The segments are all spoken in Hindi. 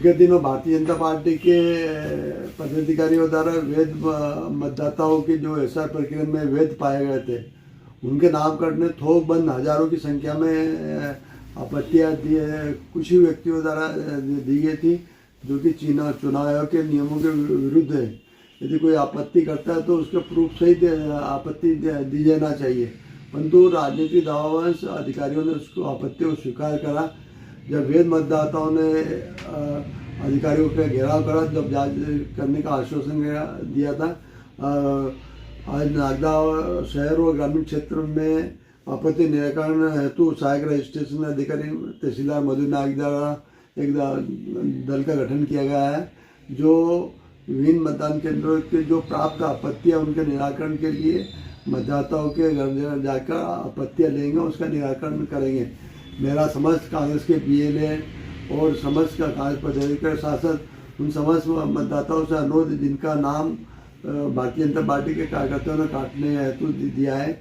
विगत दिनों भारतीय जनता पार्टी के पदाधिकारियों द्वारा वैध मतदाताओं की जो एसआर प्रक्रिया में वैध पाए गए थे, उनके नाम कटने थोक बंद हजारों की संख्या में आपत्तियां कुछ ही व्यक्तियों द्वारा दी गई थी, जो कि चुनाव आयोग के नियमों के विरुद्ध है। यदि कोई आपत्ति करता है तो उसके प्रूफ सहित आपत्ति दी जाना चाहिए, परंतु राजनीतिक दबावंश अधिकारियों ने उसको आपत्ति को स्वीकार करा। जब वैध मतदाताओं ने अधिकारियों का घेराव करा, जब जांच करने का आश्वासन दिया था, आज नागदा शहर और ग्रामीण क्षेत्र में आपत्ति निराकरण हेतु सहायक रजिस्ट्रेशन अधिकारी तहसीलदार मधु नाग द्वारा एक दल का गठन किया गया है, जो विभिन्न मतदान केंद्रों के जो प्राप्त आपत्तियां उनके निराकरण के लिए मतदाताओं के घर जाकर आपत्तियां लेंगे, उसका निराकरण करेंगे। मेरा समस्त कांग्रेस के बीएलए और समस्त का कांग्रेस पदाधिकारी शासक उन समस्त मतदाताओं से अनुरोध, जिनका नाम भारतीय जनता पार्टी के कार्यकर्ताओं ने काटने हेतु दिया है,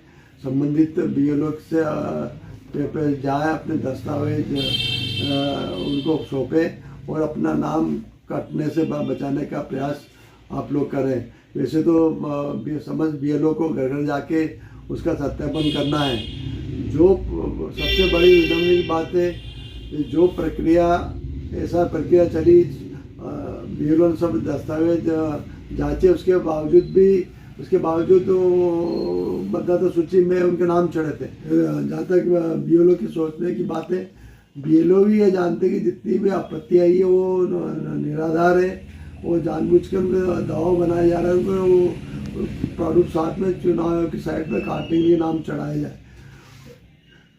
संबंधित बीएलओ से पे जाए, अपने दस्तावेज उनको सौंपे और अपना नाम कटने से बचाने का प्रयास आप लोग करें। वैसे तो समस्त बीएलओ को घर घर जाके उसका सत्यापन करना है। जो सबसे बड़ी विडम्बना की बात है, जो प्रक्रिया ऐसा प्रक्रिया चली, बीएलओ ने सब दस्तावेज जांचे, उसके बावजूद मतदाता सूची में उनके नाम चढ़े थे। जहाँ तक बीएलओ की सोचने की बात है, बीएलओ भी ये जानते कि जितनी भी आपत्ति आई है वो निराधार है, वो जानबूझकर उनके दबाव बनाया जा रहा है, उनको प्रारूप साथ में चुनाव की साइड पर काटने के लिए नाम चढ़ाया जाए।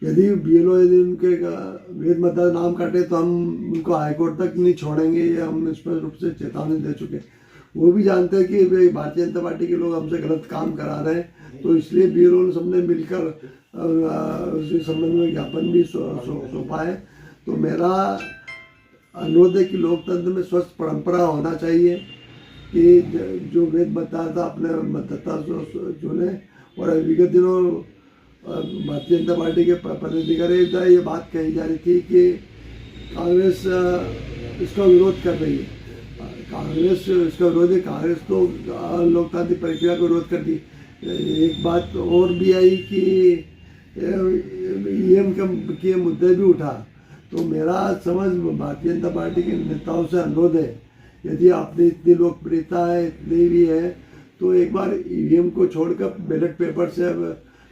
यदि बीएलओ यदि उनके वैध मतदाता नाम काटे तो हम उनको हाईकोर्ट तक नहीं छोड़ेंगे, ये हम स्पष्ट रूप से चेतावनी दे चुके। वो भी जानते हैं कि भारतीय जनता पार्टी के लोग हमसे गलत काम करा रहे हैं, तो इसलिए बीएलओ ने सबने मिलकर उसी संबंध में ज्ञापन भी सौंपा है। तो मेरा अनुरोध है कि लोकतंत्र में स्वस्थ परंपरा होना चाहिए कि जो वैध मतदाता अपने मतदाता चुने। और विगत दिनों भारतीय जनता पार्टी के पदाधिकारी ये बात कही जा रही थी कि कांग्रेस इसका विरोध कर रही है। कांग्रेस इसका विरोध है, कांग्रेस तो लोकतांत्रिक प्रक्रिया को विरोध कर दी। एक बात और भी आई कि ईवीएम के मुद्दे भी उठा। तो मेरा समझ भारतीय जनता पार्टी के नेताओं से अनुरोध है, यदि आपने इतनी लोकप्रियता है, इतनी भी है, तो एक बार ईवीएम को छोड़कर बैलेट पेपर से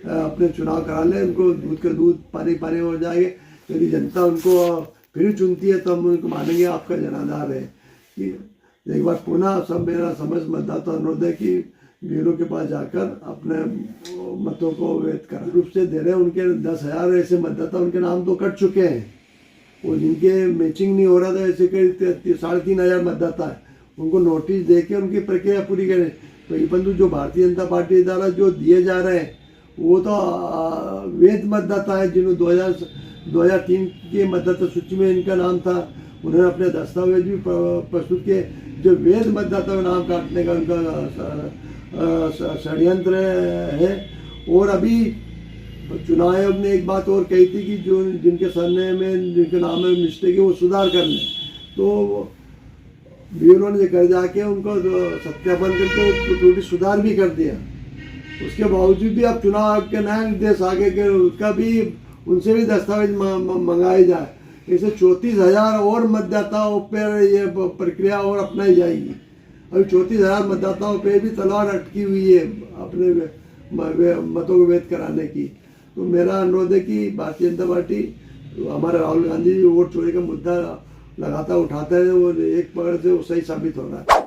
अपने चुनाव करा लें। उनको दूध का दूध पानी पानी हो जाएगा। यदि जनता उनको फिर चुनती है तो हम उनको मानेंगे आपका जनाधार है। कि एक बार पुनः सब मेरा समझ मतदाता अनुरोध है कि बीएलओ के पास जाकर अपने मतों को वैध करा रूप से दे रहे हैं। उनके 10,000 ऐसे मतदाता उनके नाम तो कट चुके हैं, और जिनके मैचिंग नहीं हो रहा था, ऐसे कई 3,500 मतदाता है, उनको नोटिस दे के उनकी प्रक्रिया पूरी करें। तो परंतु जो भारतीय जनता पार्टी द्वारा जो दिए जा रहे हैं वो तो वैध मतदाता है, जिन्होंने 2003 के मतदाता सूची में इनका नाम था, उन्होंने अपने दस्तावेज भी प्रस्तुत किए। जो वैध मतदाता का नाम काटने का उनका षड्यंत्र है। और अभी चुनाव आयोग ने एक बात और कही थी कि जो जिनके सरने में जिनके नाम में मिस्टेक है वो सुधार कर लें। तो बीएलओ ने घर जाके उनको सत्यापन करके त्रुटि सुधार भी कर दिया। उसके बावजूद भी अब चुनाव आयोग के नए निर्देश आगे के उसका भी उनसे भी दस्तावेज मंगाए जाए। ऐसे 34,000 और मतदाताओं पर यह प्रक्रिया और अपनाई जाएगी। अभी 34,000 मतदाताओं पर भी तलवार अटकी हुई है अपने मतों को वैध कराने की। तो मेरा अनुरोध है कि भारतीय जनता पार्टी, हमारे राहुल गांधी जी वोट चोरी का मुद्दा लगातार उठाते हैं, वो एक पकड़ से वो सही साबित हो रहा है।